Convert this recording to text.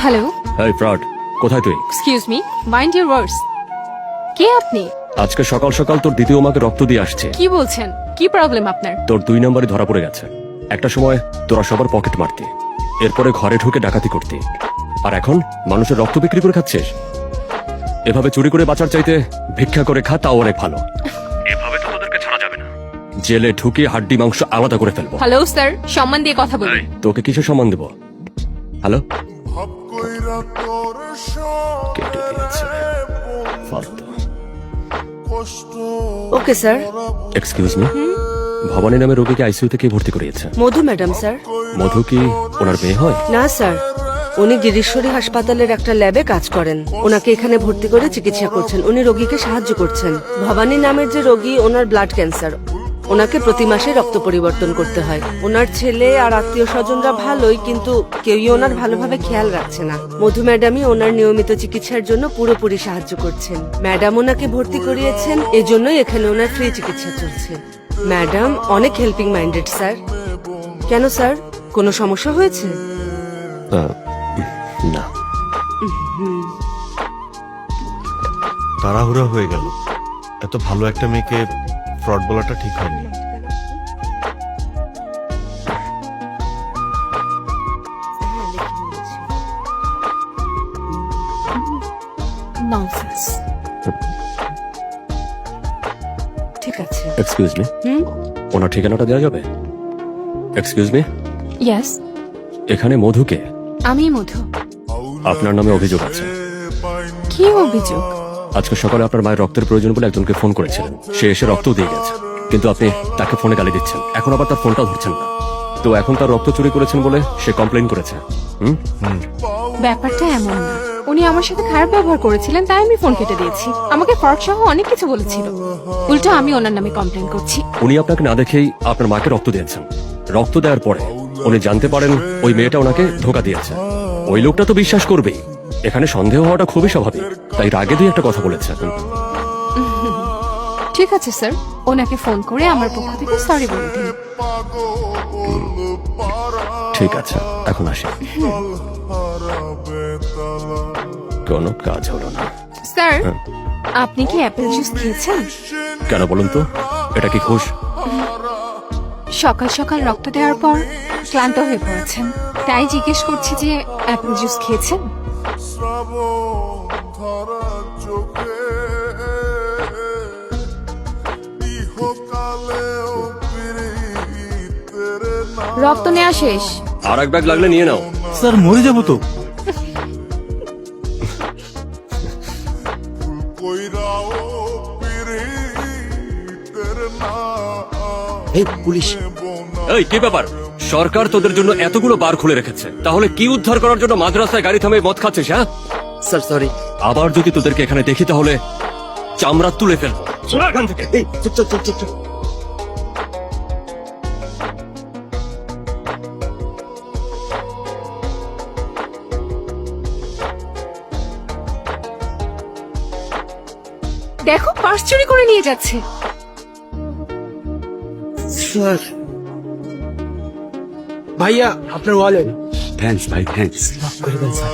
Hello, এই fraud, কোথায় তুই? Excuse me, mind your words. কে আপনি? আজকে সকাল সকাল তোর দ্বিতীয় মাকে রক্ত দিয়ে আসছে। কি বলছেন? কি প্রবলেম আপনার? তোর 2 নম্বরে ধরা পড়ে গেছে। একটা সময় তোরা সবার পকেট মারতি, এরপরে ঘরে ঢুকে ডাকাতি করতি, আর এখন মানুষের রক্ত বিক্রি করে খাচ্ছিস। এভাবে চুরি করে বাঁচার চাইতে ভিক্ষা করে খা, তাও অনেক ভালো। এভাবে তো তোদেরকে ছাড়া যাবে না, জেলে ঢুকে হাড্ডি মাংস আলাদা করে ফেলবো। হ্যালো স্যার, সম্মান দিয়ে কথা বলুন। তোকে কিসে সম্মান দেব? হ্যালো, কেটে দিয়েছে ফালতু। Okay sir. Excuse me, Bhabani নামে রোগীকে আইসিইউতে কে ভর্তি করিয়েছে? মধু ম্যাডাম স্যার। মধু কি ওনার মেয়ে হয়? না স্যার, উনি গিরিশ্বরী হাসপাতালের একটা ল্যাবে কাজ করেন। ওনাকে এখানে ভর্তি করে চিকিৎসা করছেন। উনি রোগীকে সাহায্য করছেন। ভবানী নামের যে রোগী, ওনার ব্লাড ক্যান্সার। ওনাকে প্রতি মাসে রক্ত পরিবর্তন করতে হয়। ওনার ছেলে আর আত্মীয় স্বজনরা ভালোই, কিন্তু কেউই ওনার ভালোভাবে খেয়াল রাখছে না। মধু ম্যাডামই ওনার নিয়মিত চিকিৎসার জন্য পুরোপুরি সাহায্য করছেন। ম্যাডাম ওনাকে ভর্তি করিয়েছেন, এজন্যই এখানে ওনার ফ্রি চিকিৎসা চলছে। ম্যাডাম অনেক হেল্পিং মাইন্ডেড স্যার। কেন স্যার, কোনো সমস্যা হয়েছে? না। তাড়াহুড়া হয়ে গেল। এত ভালো একটা মেয়েকে ফ্রড বলাটা ঠিক হয়নি। ননসেন্স। ঠিক আছে। এক্সকিউজ মি, ওনার ঠিকানাটা দেওয়া যাবে? এক্সকিউজ মি, ইয়েস, এখানে মধুকে? আমি মধু। আপনার নামে অভিযোগ আছে। কি অভিযোগ? আজকে সকালে আপনার মায়ের রক্তের প্রয়োজন বলে একজনকে ফোন করেছিলেন, সে এসে রক্ত দিয়ে গেছে, কিন্তু আপনি তাকে ফোনে গালি দিচ্ছেন, এখন আবার তার ফোনটা ধরছেন না। তো এখন তার রক্ত চুরি করেছেন বলে সে কমপ্লেইন করেছে। ব্যাপারটা এমন না, উনি আমার সাথে খারাপ ব্যবহার করেছিলেন, তাই আমি ফোন কেটে দিয়েছি। আমাকে ফ্রড সহ অনেক কিছু বলেছিল, উল্টো আমি ওনার নামে কমপ্লেন করছি। উনি আপনাকে না দেখেই আপনার মাকে রক্ত দিয়েছেন। রক্ত দেওয়ার পরে উনি জানতে পারেন ওই মেয়েটা ওনাকে ধোকা দিয়েছে। ওই লোকটা তো বিশ্বাস করবেই, এখানে সন্দেহ হওয়াটা খুবই স্বাভাবিক, তাই রাগে দুই একটা কথা বলেছে। ঠিক আছে স্যার, ওনাকে ফোন করে আমার পক্ষ থেকে সরি বলে দিন। ঠিক আছে, এখন আসি। কোনো কাজ হলো না। স্যার, আপনি কি অ্যাপেল জুস খেয়েছেন? কেন বলুন তো, এটা কি ঘুষ? সকাল সকাল রক্ত দেওয়ার পর ক্লান্ত হয়ে পড়েছেন, তাই জিজ্ঞেস করছি যে অ্যাপেল জুস খেয়েছেন? রক্ত নেওয়া শেষ। আর এক ব্যাগ লাগলে নিয়ে নাও। স্যার, মরে যাবো তো। এই পুলিশ! এই কি ব্যাপার? সরকার তোদের জন্য এতগুলো বার খুলে রেখেছে, তাহলে কি উদ্ধার করার জন্য মাদ্রাসায় গাড়ি থামে মদ খাচ্ছিস? হ্যাঁ স্যার, সরি। আবার যদি তোদেরকে এখানে দেখি তাহলে চামড়া তুলে ফেলবো। এখান থেকে এই চুপ চুপ চুপ চুপ চুপ। দেখো, পার্স চুরি করে নিয়ে যাচ্ছে। স্যার, ভাইয়া আপনার ওয়ালেট। থ্যাঙ্কস ভাই, থ্যাঙ্কস। মাফ করে দেন স্যার।